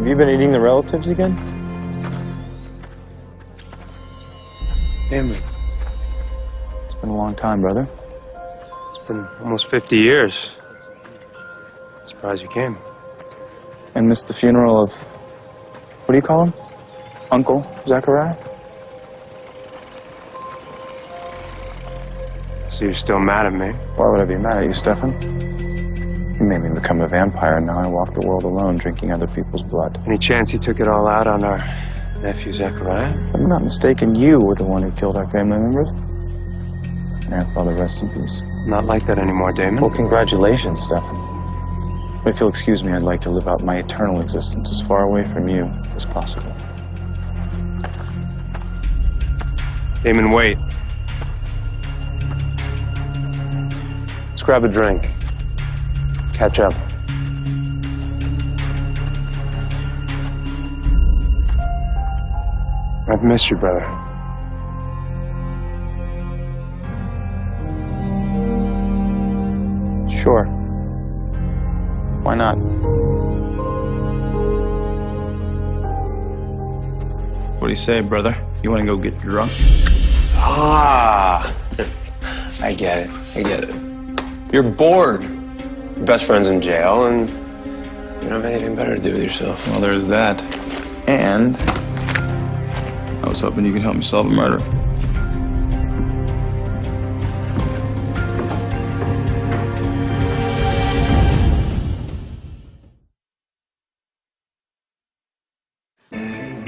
you been eating the relatives again? Damon. It's been a long time, brother. It's been almost 50 years. Surprised you came. And missed the funeral of, what do you call him? Uncle Zachariah? So you're still mad at me? Why would I be mad at you, Stefan? You made me become a vampire, and now I walk the world alone, drinking other people's blood. Any chance you took it all out on our nephew Zachariah? If I'm not mistaken, you were the one who killed our family members. May our father rest in peace. Not like that anymore, Damon. Well, congratulations, Stefan. But if you'll excuse me, I'd like to live out my eternal existence as far away from you as possible. Damon, wait. Let's grab a drink. Catch up. I've missed you, brother. Sure. Why not? What do you say, brother? You want to go get drunk? Ah, I get it. I get it. You're bored. Your best friend's in jail, and you don't have anything better to do with yourself. Well, there's that. And I was hoping you could help me solve a murder.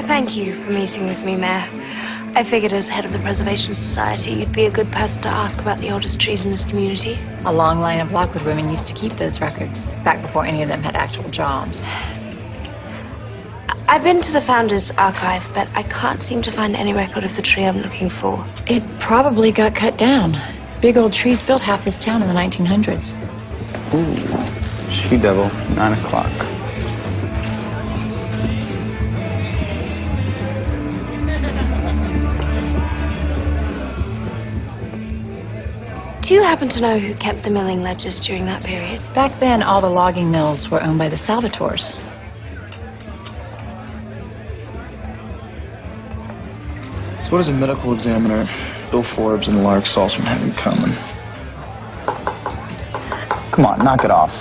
Thank you for meeting with me, Mayor. I figured as head of the Preservation Society, you'd be a good person to ask about the oldest trees in this community. A long line of Lockwood women used to keep those records, back before any of them had actual jobs. I've been to the Founders Archive, but I can't seem to find any record of the tree I'm looking for. It probably got cut down. Big old trees built half this town in the 1900s. Ooh, she-devil, 9 o'clock. Do you happen to know who kept the milling ledgers during that period? Back then, all the logging mills were owned by the Salvatores. So what does a medical examiner, Bill Forbes, and Lark Salzman have in common? Come on, knock it off.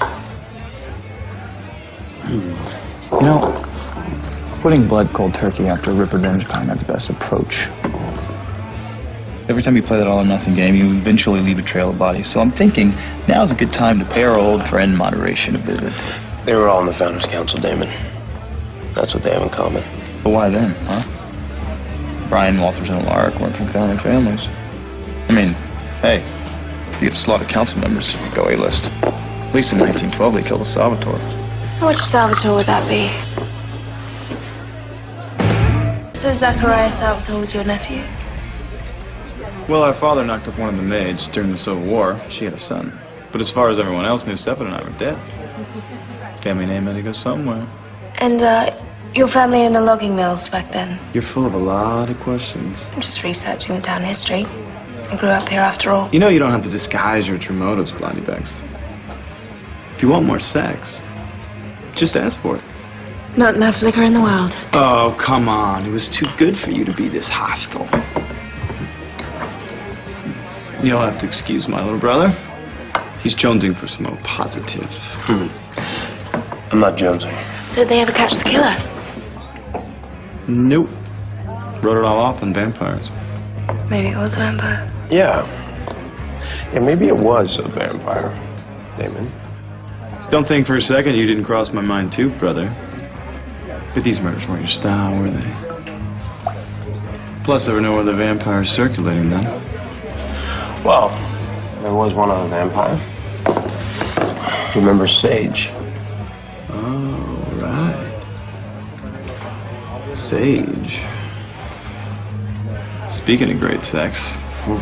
You know, putting blood cold turkey after a rip revenge pie not the best approach. Every time you play that all or nothing game, you eventually leave a trail of bodies. So I'm thinking now's a good time to pay our old friend Moderation a visit. They were all in the Founders Council, Damon. That's what they have in common. But why then, huh? Brian, Walters, and Lark weren't from founding families. I mean, hey, if you get to slaughter council members, go A-list. At least in 1912, they killed a Salvatore. Which Salvatore would that be? So Zachariah Salvatore was your nephew? Well, our father knocked up one of the maids during the Civil War. She had a son. But as far as everyone else knew, Stefan and I were dead. Family name had to go somewhere. And, your family in the logging mills back then? You're full of a lot of questions. I'm just researching the town history. I grew up here after all. You know you don't have to disguise your true motives, Blondiebags. If you want more sex, just ask for it. Not enough liquor in the world. Oh, come on. It was too good for you to be this hostile. You'll have to excuse my little brother. He's jonesing for some more positive. I'm not jonesing. So did they ever catch the killer? Nope. Wrote it all off on vampires. Maybe it was a vampire. Yeah. Yeah, maybe it was a vampire, Damon. Don't think for a second you didn't cross my mind too, brother. But these murders weren't your style, were they? Plus, there were no other vampires circulating then. Well, there was one other vampire. Remember Sage? Oh, right. Sage. Speaking of great sex. Oof.